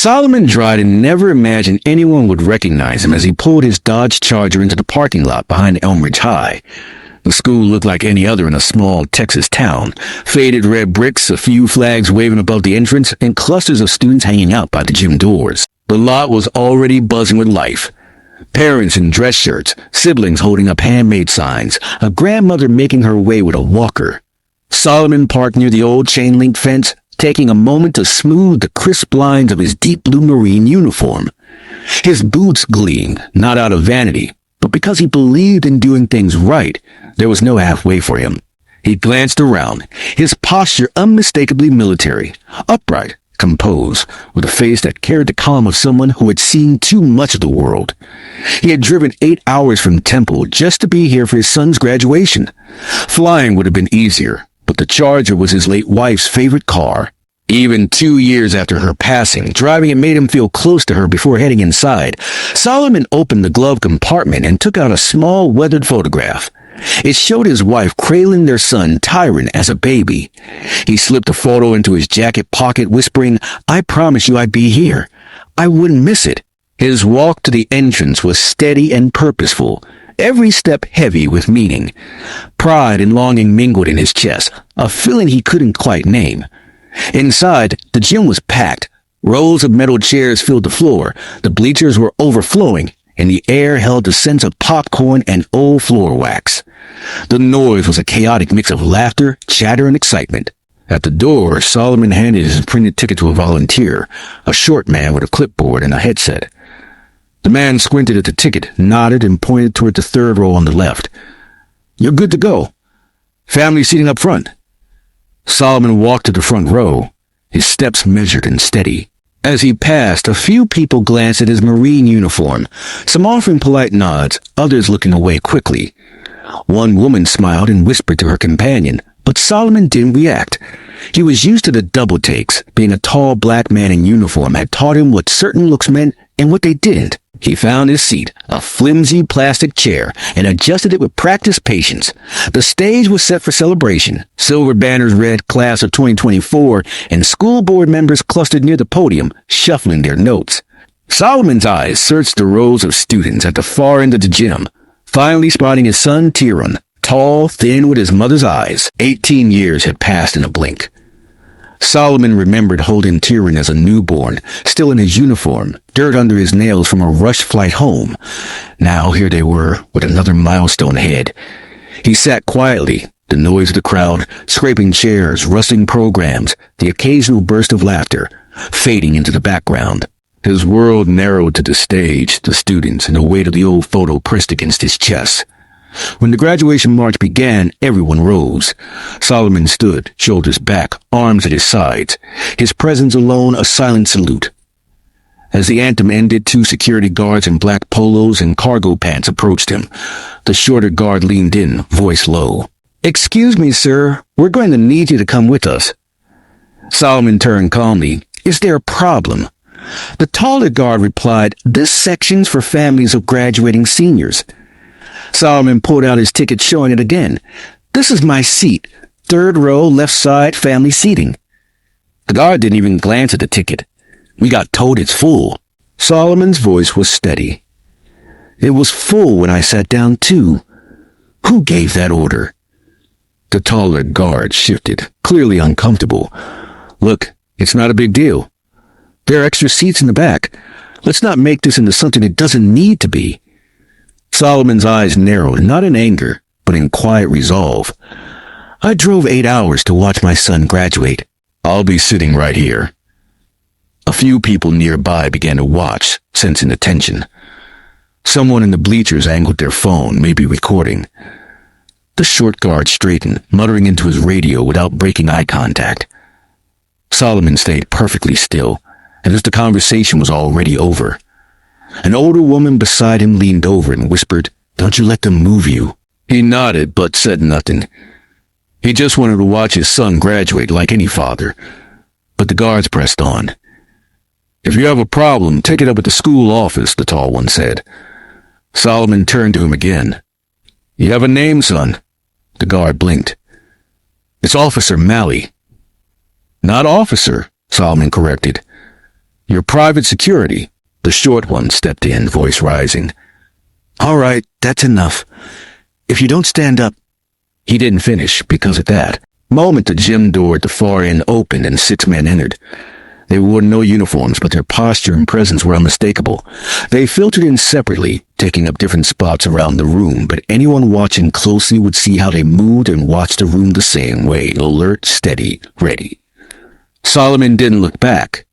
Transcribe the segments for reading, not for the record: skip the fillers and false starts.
Solomon Dryden never imagined anyone would recognize him as he pulled his Dodge Charger into the parking lot behind Elmridge High. The school looked like any other in a small Texas town. Faded red bricks, a few flags waving above the entrance, and clusters of students hanging out by the gym doors. The lot was already buzzing with life. Parents in dress shirts, siblings holding up handmade signs, a grandmother making her way with a walker. Solomon parked near the old chain-link fence, taking a moment to smooth the crisp lines of his deep blue Marine uniform. His boots gleamed, not out of vanity, but because he believed in doing things right. There was no halfway for him. He glanced around, his posture unmistakably military, upright, composed, with a face that carried the calm of someone who had seen too much of the world. He had driven 8 hours from Temple just to be here for his son's graduation. Flying would have been easier, but the Charger was his late wife's favorite car. Even 2 years after her passing, driving it made him feel close to her before heading inside. Solomon opened the glove compartment and took out a small weathered photograph. It showed his wife cradling their son, Tyron, as a baby. He slipped the photo into his jacket pocket, whispering, "I promise you I'd be here. I wouldn't miss it." His walk to the entrance was steady and purposeful, every step heavy with meaning. Pride and longing mingled in his chest, a feeling he couldn't quite name. Inside, the gym was packed. Rows of metal chairs filled the floor. The bleachers were overflowing, and the air held the scents of popcorn and old floor wax. The noise was a chaotic mix of laughter, chatter, and excitement. At the door, Solomon handed his printed ticket to a volunteer, a short man with a clipboard and a headset. The man squinted at the ticket, nodded, and pointed toward the third row on the left. "You're good to go. Family seating up front." Solomon walked to the front row, his steps measured and steady. As he passed, a few people glanced at his Marine uniform, some offering polite nods, others looking away quickly. One woman smiled and whispered to her companion, but Solomon didn't react. He was used to the double takes. Being a tall black man in uniform had taught him what certain looks meant and what they didn't. He found his seat, a flimsy plastic chair, and adjusted it with practiced patience. The stage was set for celebration. Silver banners read Class of 2024, and school board members clustered near the podium, shuffling their notes. Solomon's eyes searched the rows of students at the far end of the gym, finally spotting his son Tyron, tall, thin, with his mother's eyes. 18 years had passed in a blink. Solomon remembered holding Tyron as a newborn, still in his uniform, dirt under his nails from a rushed flight home. Now here they were, with another milestone ahead. He sat quietly, the noise of the crowd, scraping chairs, rustling programs, the occasional burst of laughter, fading into the background. His world narrowed to the stage, the students, and the weight of the old photo pressed against his chest. When the graduation march began, everyone rose. Solomon stood, shoulders back, arms at his sides, his presence alone a silent salute. As the anthem ended, 2 security guards in black polos and cargo pants approached him. The shorter guard leaned in, voice low. "Excuse me, sir. We're going to need you to come with us." Solomon turned calmly. "Is there a problem?" The taller guard replied, "This section's for families of graduating seniors." Solomon pulled out his ticket, showing it again. "This is my seat. 3rd row, left side, family seating." The guard didn't even glance at the ticket. "We got told it's full." Solomon's voice was steady. "It was full when I sat down too. Who gave that order?" The taller guard shifted, clearly uncomfortable. "Look, it's not a big deal. There are extra seats in the back. Let's not make this into something it doesn't need to be." Solomon's eyes narrowed, not in anger, but in quiet resolve. "I drove 8 hours to watch my son graduate. I'll be sitting right here." A few people nearby began to watch, sensing the tension. Someone in the bleachers angled their phone, maybe recording. The short guard straightened, muttering into his radio without breaking eye contact. Solomon stayed perfectly still, as if the conversation was already over. An older woman beside him leaned over and whispered, "Don't you let them move you." He nodded, but said nothing. He just wanted to watch his son graduate like any father. But the guards pressed on. "If you have a problem, take it up at the school office," the tall one said. Solomon turned to him again. "You have a name, son?" The guard blinked. "It's Officer Malley." "Not officer," Solomon corrected. "Your private security." The short one stepped in, voice rising. "All right, that's enough. If you don't stand up—" He didn't finish because at that moment the gym door at the far end opened and 6 men entered. They wore no uniforms, but their posture and presence were unmistakable. They filtered in separately, taking up different spots around the room, but anyone watching closely would see how they moved and watched the room the same way, alert, steady, ready. Solomon didn't look back.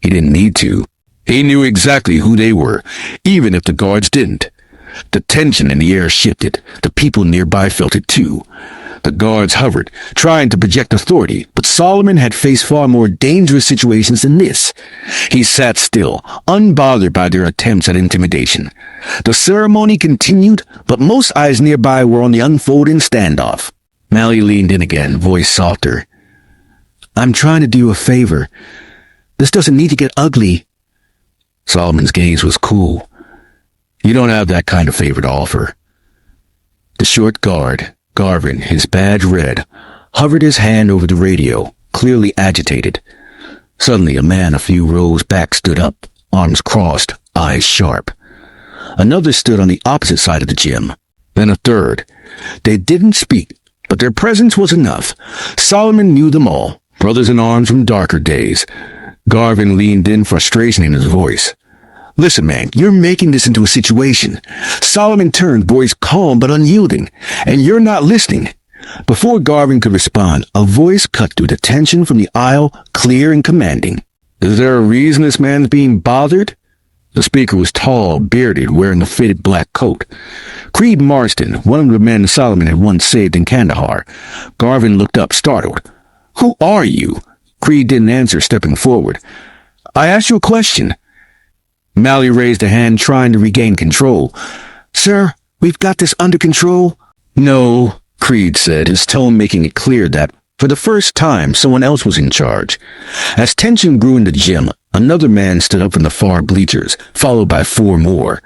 He didn't need to. He knew exactly who they were, even if the guards didn't. The tension in the air shifted. The people nearby felt it too. The guards hovered, trying to project authority, but Solomon had faced far more dangerous situations than this. He sat still, unbothered by their attempts at intimidation. The ceremony continued, but most eyes nearby were on the unfolding standoff. Mally leaned in again, voice softer. "I'm trying to do you a favor. This doesn't need to get ugly." Solomon's gaze was cool. "You don't have that kind of favor to offer." The short guard, Garvin, his badge red, hovered his hand over the radio, clearly agitated. Suddenly, a man a few rows back stood up, arms crossed, eyes sharp. Another stood on the opposite side of the gym. Then a third. They didn't speak, but their presence was enough. Solomon knew them all, brothers in arms from darker days. Garvin leaned in, frustration in his voice. "Listen, man, you're making this into a situation." Solomon turned, voice calm but unyielding. "And you're not listening." Before Garvin could respond, a voice cut through the tension from the aisle, clear and commanding. "Is there a reason this man's being bothered?" The speaker was tall, bearded, wearing a fitted black coat. Creed Marston, one of the men Solomon had once saved in Kandahar. Garvin looked up, startled. "Who are you?" Creed didn't answer, stepping forward. "I asked you a question." Mally raised a hand, trying to regain control. "Sir, we've got this under control." "No," Creed said, his tone making it clear that, for the first time, someone else was in charge. As tension grew in the gym, another man stood up from the far bleachers, followed by 4 more.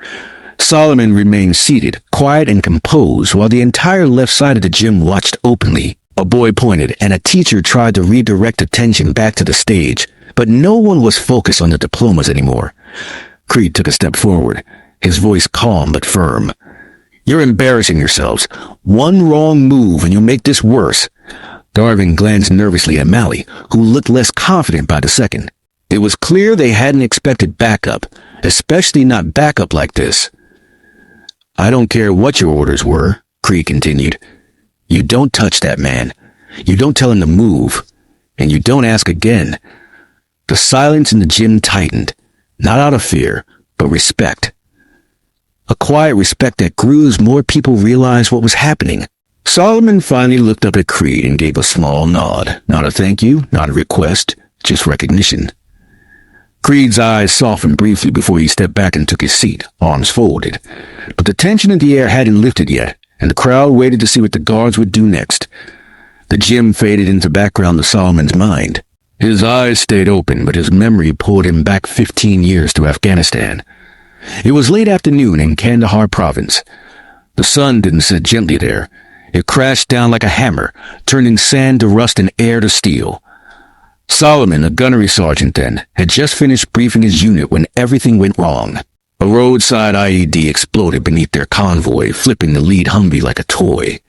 Solomon remained seated, quiet and composed, while the entire left side of the gym watched openly. A boy pointed, and a teacher tried to redirect attention back to the stage, but no one was focused on the diplomas anymore. Creed took a step forward, his voice calm but firm. "You're embarrassing yourselves. One wrong move and you'll make this worse." Garvin glanced nervously at Mally, who looked less confident by the second. It was clear they hadn't expected backup, especially not backup like this. "I don't care what your orders were," Creed continued. "You don't touch that man. You don't tell him to move. And you don't ask again." The silence in the gym tightened, not out of fear, but respect. A quiet respect that grew as more people realized what was happening. Solomon finally looked up at Creed and gave a small nod. Not a thank you, not a request, just recognition. Creed's eyes softened briefly before he stepped back and took his seat, arms folded. But the tension in the air hadn't lifted yet, and the crowd waited to see what the guards would do next. The gym faded into background of Solomon's mind. His eyes stayed open, but his memory pulled him back 15 years to Afghanistan. It was late afternoon in Kandahar province. The sun didn't set gently there. It crashed down like a hammer, turning sand to rust and air to steel. Solomon, a gunnery sergeant then, had just finished briefing his unit when everything went wrong. A roadside IED exploded beneath their convoy, flipping the lead Humvee like a toy.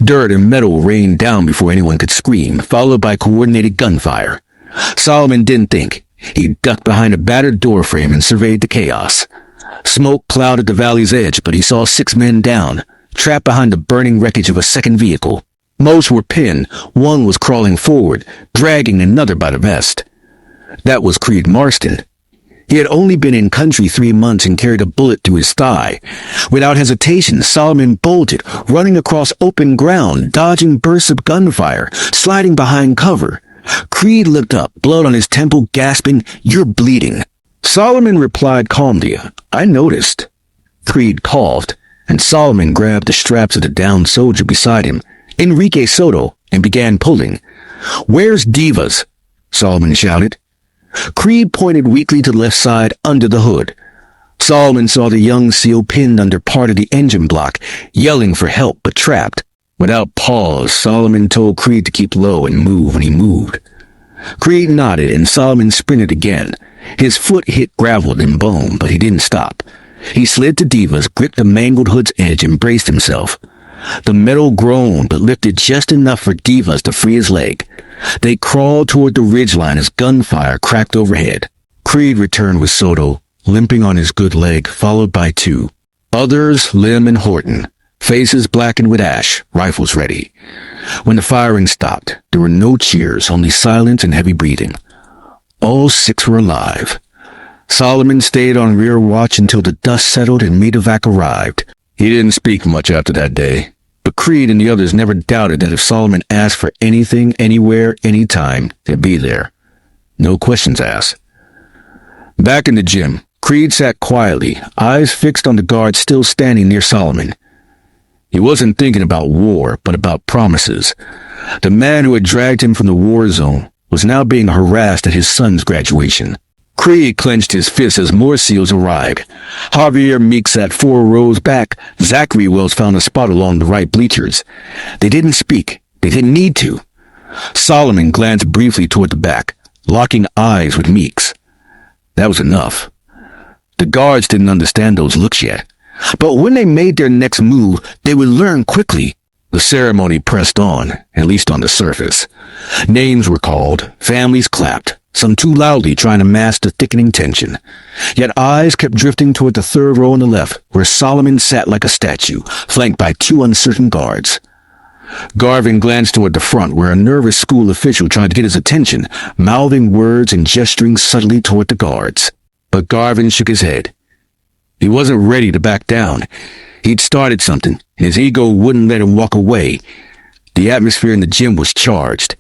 Dirt and metal rained down before anyone could scream, followed by coordinated gunfire. Solomon didn't think. He ducked behind a battered doorframe and surveyed the chaos. Smoke clouded the valley's edge, but he saw 6 men down, trapped behind the burning wreckage of a second vehicle. Most were pinned. One was crawling forward, dragging another by the vest. That was Creed Marston. He had only been in country 3 months and carried a bullet through his thigh. Without hesitation, Solomon bolted, running across open ground, dodging bursts of gunfire, sliding behind cover. Creed looked up, blood on his temple, gasping, "You're bleeding." Solomon replied calmly, "I noticed." Creed coughed, and Solomon grabbed the straps of the downed soldier beside him, Enrique Soto, and began pulling. "Where's Divas?" Solomon shouted. Creed pointed weakly to the left side, under the hood. Solomon saw the young SEAL pinned under part of the engine block, yelling for help but trapped. Without pause, Solomon told Creed to keep low and move when he moved. Creed nodded and Solomon sprinted again. His foot hit gravel and bone, but he didn't stop. He slid to Diva's, gripped the mangled hood's edge, and braced himself. The metal groaned, but lifted just enough for Diva's to free his leg. They crawled toward the ridgeline as gunfire cracked overhead. Creed returned with Soto, limping on his good leg, followed by two others, Lim and Horton, faces blackened with ash, rifles ready. When the firing stopped, there were no cheers, only silence and heavy breathing. All six were alive. Solomon stayed on rear watch until the dust settled and medevac arrived. He didn't speak much after that day, but Creed and the others never doubted that if Solomon asked for anything, anywhere, anytime, they'd be there. No questions asked. Back in the gym, Creed sat quietly, eyes fixed on the guard still standing near Solomon. He wasn't thinking about war, but about promises. The man who had dragged him from the war zone was now being harassed at his son's graduation. Creed clenched his fists as more SEALs arrived. Javier Meek sat 4 rows back. Zachary Wells found a spot along the right bleachers. They didn't speak. They didn't need to. Solomon glanced briefly toward the back, locking eyes with Meeks. That was enough. The guards didn't understand those looks yet. But when they made their next move, they would learn quickly. The ceremony pressed on, at least on the surface. Names were called, families clapped, some too loudly trying to mask the thickening tension. Yet eyes kept drifting toward the 3rd row on the left, where Solomon sat like a statue, flanked by 2 uncertain guards. Garvin glanced toward the front, where a nervous school official tried to get his attention, mouthing words and gesturing subtly toward the guards. But Garvin shook his head. He wasn't ready to back down. He'd started something, and his ego wouldn't let him walk away. The atmosphere in the gym was charged.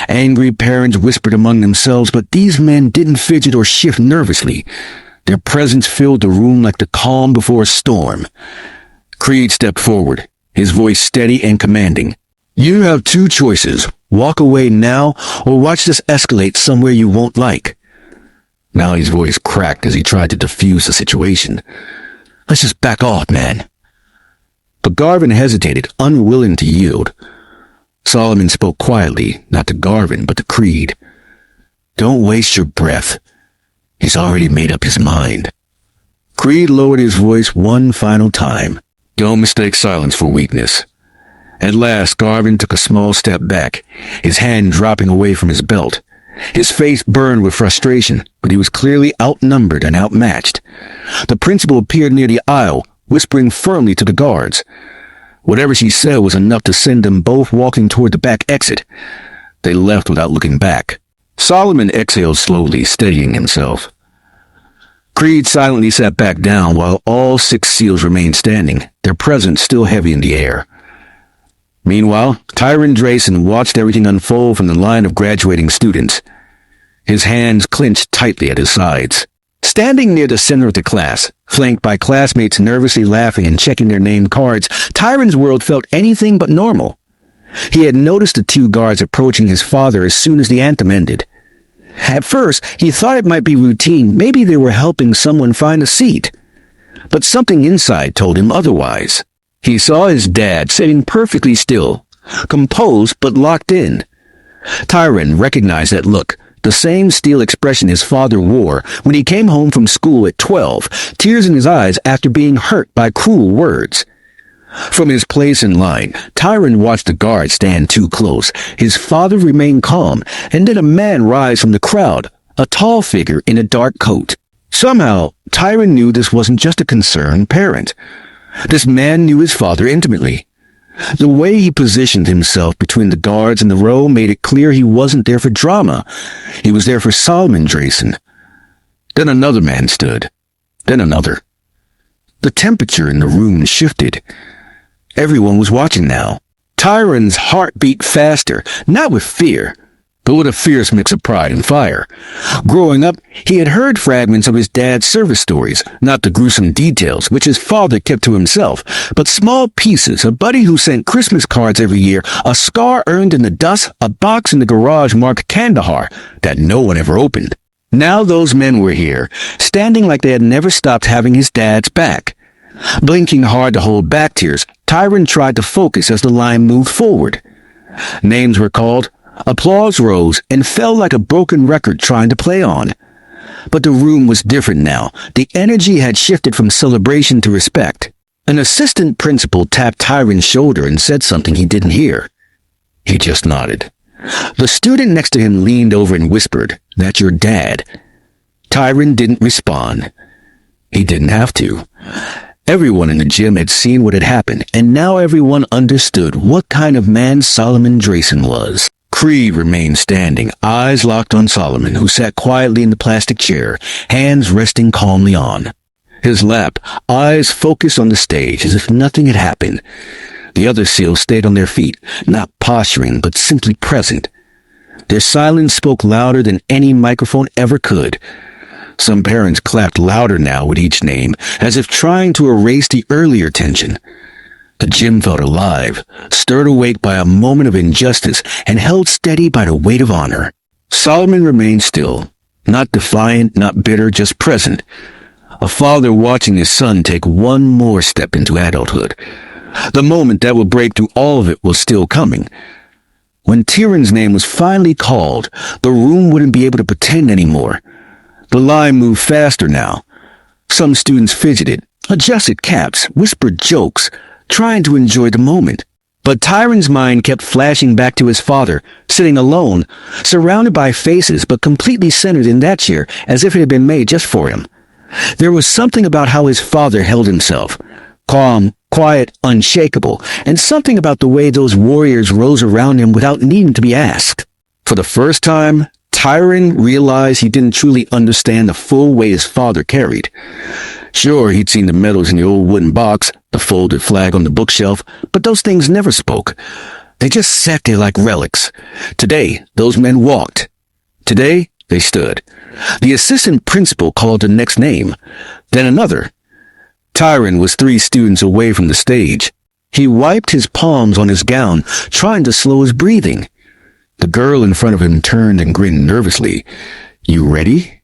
Angry parents whispered among themselves, but these men didn't fidget or shift nervously. Their presence filled the room like the calm before a storm. Creed stepped forward, his voice steady and commanding. You have 2 choices. Walk away now, or watch this escalate somewhere you won't like. Mally's voice cracked as he tried to defuse the situation. Let's just back off, man. But Garvin hesitated, unwilling to yield. Solomon spoke quietly, not to Garvin, but to Creed. Don't waste your breath. He's already made up his mind. Creed lowered his voice one final time. Don't mistake silence for weakness. At last, Garvin took a small step back, his hand dropping away from his belt. His face burned with frustration, but he was clearly outnumbered and outmatched. The principal appeared near the aisle, whispering firmly to the guards. Whatever she said was enough to send them both walking toward the back exit. They left without looking back. Solomon exhaled slowly, steadying himself. Creed silently sat back down while all 6 SEALs remained standing, their presence still heavy in the air. Meanwhile, Tyron Drayson watched everything unfold from the line of graduating students. His hands clenched tightly at his sides. Standing near the center of the class, flanked by classmates nervously laughing and checking their name cards, Tyron's world felt anything but normal. He had noticed the 2 guards approaching his father as soon as the anthem ended. At first, he thought it might be routine. Maybe they were helping someone find a seat. But something inside told him otherwise. He saw his dad sitting perfectly still, composed but locked in. Tyron recognized that look, the same steel expression his father wore when he came home from school at 12, tears in his eyes after being hurt by cruel words. From his place in line, Tyron watched the guard stand too close. His father remained calm, and then a man rise from the crowd, a tall figure in a dark coat. Somehow, Tyron knew this wasn't just a concerned parent. This man knew his father intimately. The way he positioned himself between the guards and the row made it clear he wasn't there for drama. He was there for Solomon Drayson. Then another man stood. Then another. The temperature in the room shifted. Everyone was watching now. Tyron's heart beat faster, not with fear, but with a fierce mix of pride and fire. Growing up, he had heard fragments of his dad's service stories, not the gruesome details, which his father kept to himself, but small pieces, a buddy who sent Christmas cards every year, a scar earned in the dust, a box in the garage marked Kandahar that no one ever opened. Now those men were here, standing like they had never stopped having his dad's back. Blinking hard to hold back tears, Tyron tried to focus as the line moved forward. Names were called, Applause rose and fell like a broken record trying to play on. But the room was different now. The energy had shifted from celebration to respect. An assistant principal tapped Tyron's shoulder and said something he didn't hear. He just nodded. The student next to him leaned over and whispered, "That's your dad." Tyron didn't respond. He didn't have to. Everyone in the gym had seen what had happened, and now everyone understood what kind of man Solomon Dryden was. Cree remained standing, eyes locked on Solomon, who sat quietly in the plastic chair, hands resting calmly on his lap, eyes focused on the stage as if nothing had happened. The other SEALs stayed on their feet, not posturing, but simply present. Their silence spoke louder than any microphone ever could. Some parents clapped louder now with each name, as if trying to erase the earlier tension. The gym felt alive, stirred awake by a moment of injustice, and held steady by the weight of honor. Solomon remained still, not defiant, not bitter, just present. A father watching his son take one more step into adulthood. The moment that would break through all of it was still coming. When Tyron's name was finally called, the room wouldn't be able to pretend anymore. The line moved faster now. Some students fidgeted, adjusted caps, whispered jokes, trying to enjoy the moment. But Tyron's mind kept flashing back to his father, sitting alone, surrounded by faces but completely centered in that chair as if it had been made just for him. There was something about how his father held himself. Calm, quiet, unshakable, and something about the way those warriors rose around him without needing to be asked. For the first time, Tyron realized he didn't truly understand the full weight his father carried. Sure, he'd seen the medals in the old wooden box, the folded flag on the bookshelf, but those things never spoke. They just sat there like relics. Today, those men walked. Today, they stood. The assistant principal called the next name, then another. Tyron was 3 students away from the stage. He wiped his palms on his gown, trying to slow his breathing. The girl in front of him turned and grinned nervously. "You ready?"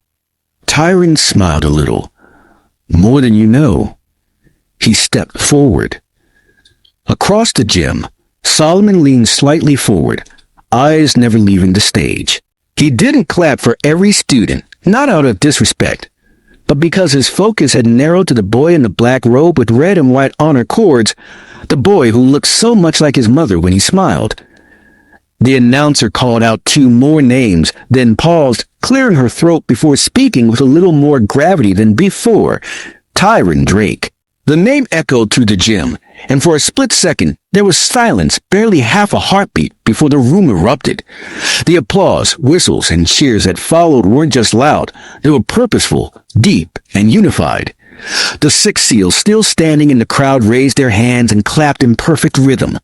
Tyron smiled a little. "More than you know." He stepped forward. Across the gym, Solomon leaned slightly forward, eyes never leaving the stage. He didn't clap for every student, not out of disrespect, but because his focus had narrowed to the boy in the black robe with red and white honor cords, the boy who looked so much like his mother when he smiled. The announcer called out 2 more names, then paused, clearing her throat before speaking with a little more gravity than before. Tyron Drake. The name echoed through the gym, and for a split second, there was silence, barely half a heartbeat, before the room erupted. The applause, whistles, and cheers that followed weren't just loud. They were purposeful, deep, and unified. The 6 SEALs still standing in the crowd raised their hands and clapped in perfect rhythm.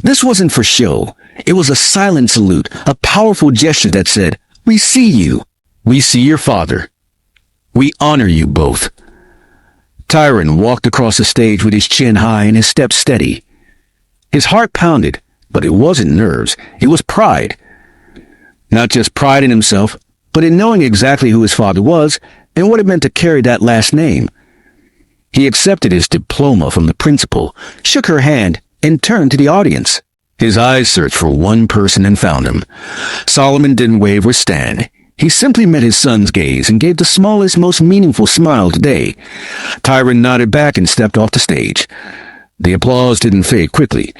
This wasn't for show. It was a silent salute, a powerful gesture that said, "We see you. We see your father. We honor you both." Tyron walked across the stage with his chin high and his steps steady. His heart pounded, but it wasn't nerves. It was pride. Not just pride in himself, but in knowing exactly who his father was and what it meant to carry that last name. He accepted his diploma from the principal, shook her hand, and turned to the audience. His eyes searched for one person and found him. Solomon didn't wave or stand. He simply met his son's gaze and gave the smallest, most meaningful smile today. Tyron nodded back and stepped off the stage. The applause didn't fade quickly.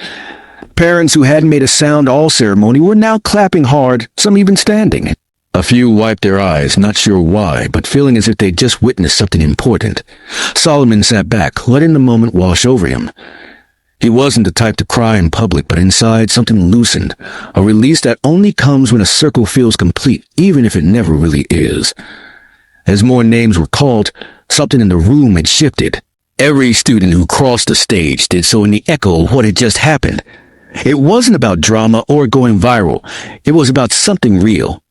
Parents who hadn't made a sound all ceremony were now clapping hard, some even standing. A few wiped their eyes, not sure why, but feeling as if they'd just witnessed something important. Solomon sat back, letting the moment wash over him. He wasn't the type to cry in public, but inside something loosened, a release that only comes when a circle feels complete, even if it never really is. As more names were called, something in the room had shifted. Every student who crossed the stage did so in the echo of what had just happened. It wasn't about drama or going viral. It was about something real.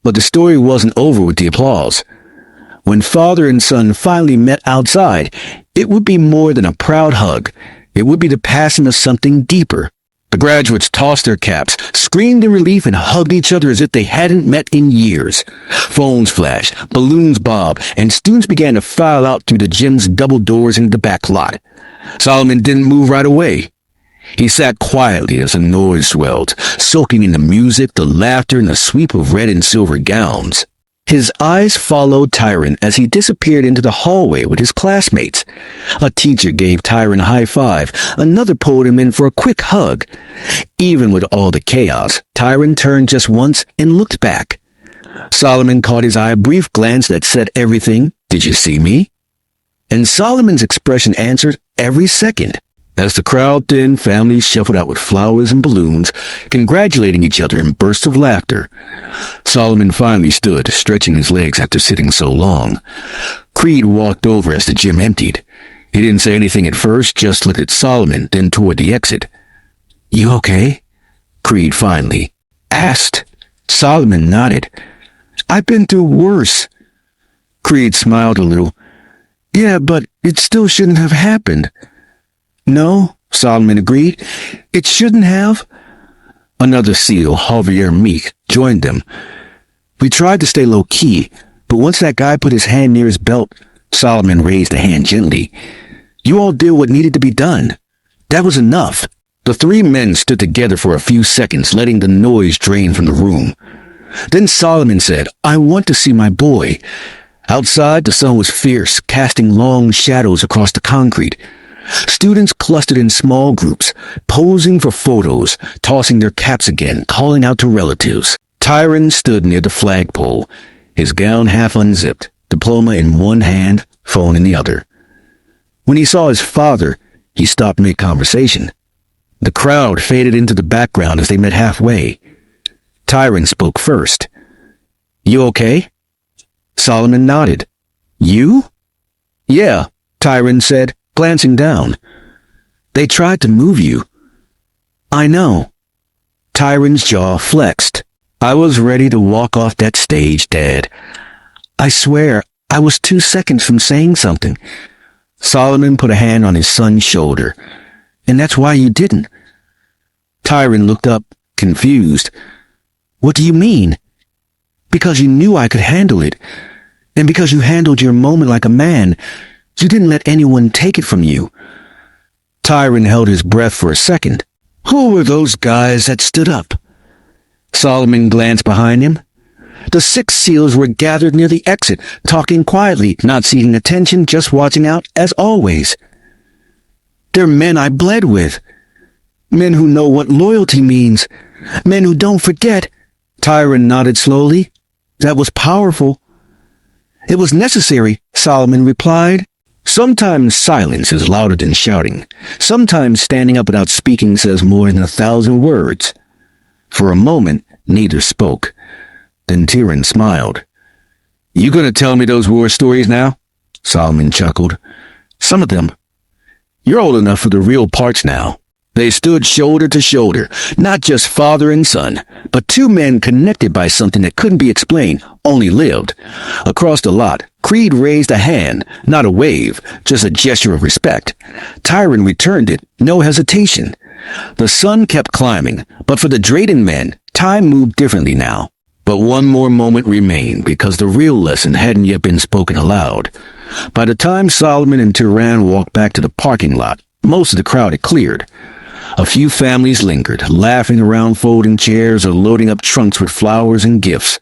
But the story wasn't over with the applause. When father and son finally met outside, it would be more than a proud hug. It would be the passing of something deeper. The graduates tossed their caps, screamed in relief, and hugged each other as if they hadn't met in years. Phones flashed, balloons bobbed, and students began to file out through the gym's double doors into the back lot. Solomon didn't move right away. He sat quietly as the noise swelled, soaking in the music, the laughter, and the sweep of red and silver gowns. His eyes followed Tyron as he disappeared into the hallway with his classmates. A teacher gave Tyron a high five. Another pulled him in for a quick hug. Even with all the chaos, Tyron turned just once and looked back. Solomon caught his eye, a brief glance that said everything. "Did you see me?" And Solomon's expression answered every second. As the crowd thinned, families shuffled out with flowers and balloons, congratulating each other in bursts of laughter. Solomon finally stood, stretching his legs after sitting so long. Creed walked over as the gym emptied. He didn't say anything at first, just looked at Solomon, then toward the exit. "You okay?" Creed finally asked. Solomon nodded. "I've been through worse." Creed smiled a little. "Yeah, but it still shouldn't have happened." "No," Solomon agreed. "It shouldn't have." Another SEAL, Javier Meek, joined them. "We tried to stay low-key, but once that guy put his hand near his belt," Solomon raised a hand gently, "you all did what needed to be done. That was enough." The three men stood together for a few seconds, letting the noise drain from the room. Then Solomon said, "I want to see my boy." Outside, the sun was fierce, casting long shadows across the concrete. Students clustered in small groups, posing for photos, tossing their caps again, calling out to relatives. Tyron stood near the flagpole, his gown half unzipped, diploma in one hand, phone in the other. When he saw his father, he stopped mid-conversation. The crowd faded into the background as they met halfway. Tyron spoke first. "You okay?" Solomon nodded. "You?" "Yeah," Tyron said, glancing down. "They tried to move you." "I know." Tyron's jaw flexed. "I was ready to walk off that stage, Dad. I swear, I was 2 seconds from saying something." Solomon put a hand on his son's shoulder. "And that's why you didn't." Tyron looked up, confused. "What do you mean?" "Because you knew I could handle it. And because you handled your moment like a man, you didn't let anyone take it from you." Tyron held his breath for a second. "Who were those guys that stood up?" Solomon glanced behind him. The 6 SEALs were gathered near the exit, talking quietly, not seeking attention, just watching out, as always. "They're men I bled with. Men who know what loyalty means. Men who don't forget." Tyron nodded slowly. "That was powerful." "It was necessary," Solomon replied. Sometimes silence is louder than shouting. Sometimes standing up without speaking says more than 1,000 words. For a moment, neither spoke. Then Tyron smiled. "You gonna tell me those war stories now?" Solomon chuckled. "Some of them. You're old enough for the real parts now." They stood shoulder to shoulder, not just father and son, but 2 men connected by something that couldn't be explained, only lived. Across the lot, Creed raised a hand, not a wave, just a gesture of respect. Tyron returned it, no hesitation. The sun kept climbing, but for the Dryden men, time moved differently now. But one more moment remained, because the real lesson hadn't yet been spoken aloud. By the time Solomon and Tyron walked back to the parking lot, most of the crowd had cleared. A few families lingered, laughing around folding chairs or loading up trunks with flowers and gifts.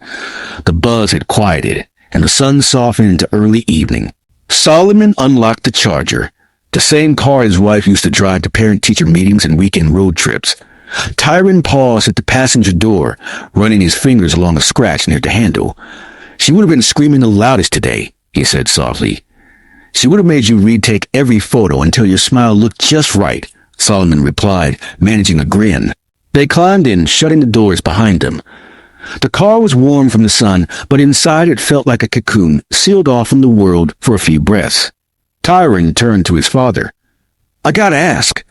The buzz had quieted, and the sun softened into early evening. Solomon unlocked the Charger, the same car his wife used to drive to parent-teacher meetings and weekend road trips. Tyron paused at the passenger door, running his fingers along a scratch near the handle. "She would have been screaming the loudest today," he said softly. "She would have made you retake every photo until your smile looked just right," Solomon replied, managing a grin. They climbed in, shutting the doors behind them. The car was warm from the sun, but inside it felt like a cocoon, sealed off from the world for a few breaths. Tyron turned to his father. "I gotta ask,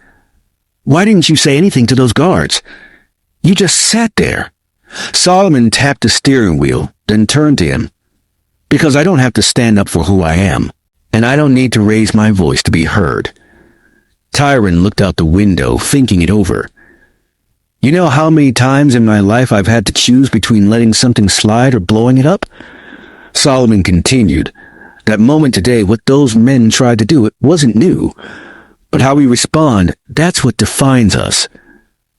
why didn't you say anything to those guards? You just sat there." Solomon tapped the steering wheel, then turned to him. "Because I don't have to stand up for who I am, and I don't need to raise my voice to be heard." Tyron looked out the window, thinking it over. "You know how many times in my life I've had to choose between letting something slide or blowing it up?" Solomon continued. "That moment today, what those men tried to do, it wasn't new. But how we respond, that's what defines us.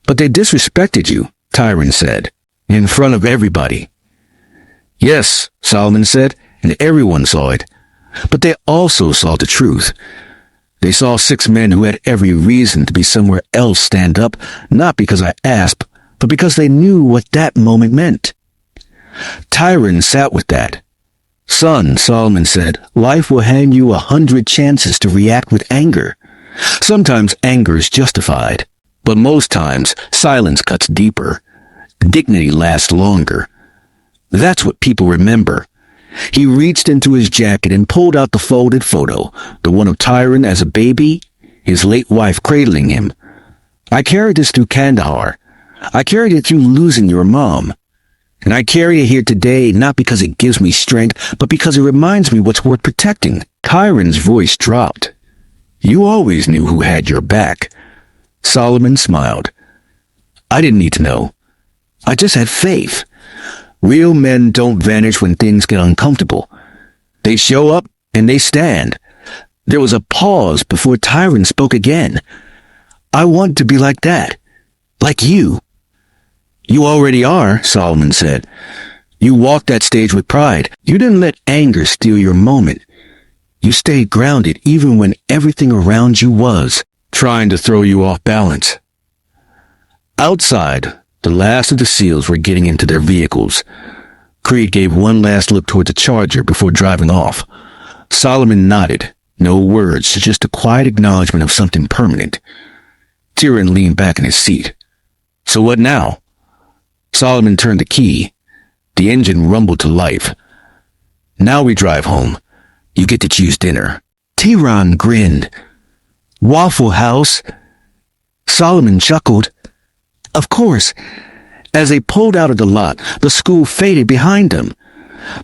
But they disrespected you, Tyron said, in front of everybody. Yes, Solomon said, and everyone saw it. But they also saw the truth. They saw 6 men who had every reason to be somewhere else stand up, not because I asked, but because they knew what that moment meant. Tyron sat with that. Son, Solomon said, life will hand you 100 chances to react with anger. Sometimes anger is justified, but most times silence cuts deeper. Dignity lasts longer. That's what people remember. He reached into his jacket and pulled out the folded photo, the one of Tyron as a baby, his late wife cradling him. I carried this through Kandahar. I carried it through losing your mom. And I carry it here today not because it gives me strength, but because it reminds me what's worth protecting. Tyron's voice dropped. You always knew who had your back. Solomon smiled. I didn't need to know. I just had faith. Real men don't vanish when things get uncomfortable. They show up and they stand. There was a pause before Tyron spoke again. I want to be like that. Like you. You already are, Solomon said. You walked that stage with pride. You didn't let anger steal your moment. You stayed grounded even when everything around you was trying to throw you off balance. Outside, the last of the SEALs were getting into their vehicles. Creed gave one last look toward the Charger before driving off. Solomon nodded. No words, just a quiet acknowledgement of something permanent. Tyron leaned back in his seat. So what now? Solomon turned the key. The engine rumbled to life. Now we drive home. You get to choose dinner. Tyron grinned. Waffle House. Solomon chuckled. Of course. As they pulled out of the lot, the school faded behind them.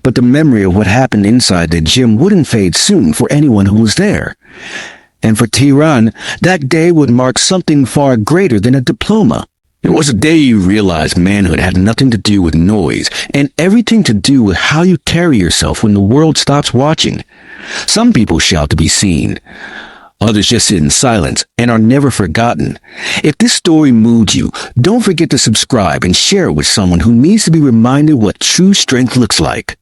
But the memory of what happened inside the gym wouldn't fade soon for anyone who was there. And for Tyron, that day would mark something far greater than a diploma. It was a day you realized manhood had nothing to do with noise and everything to do with how you carry yourself when the world stops watching. Some people shout to be seen. Others just sit in silence and are never forgotten. If this story moved you, don't forget to subscribe and share it with someone who needs to be reminded what true strength looks like.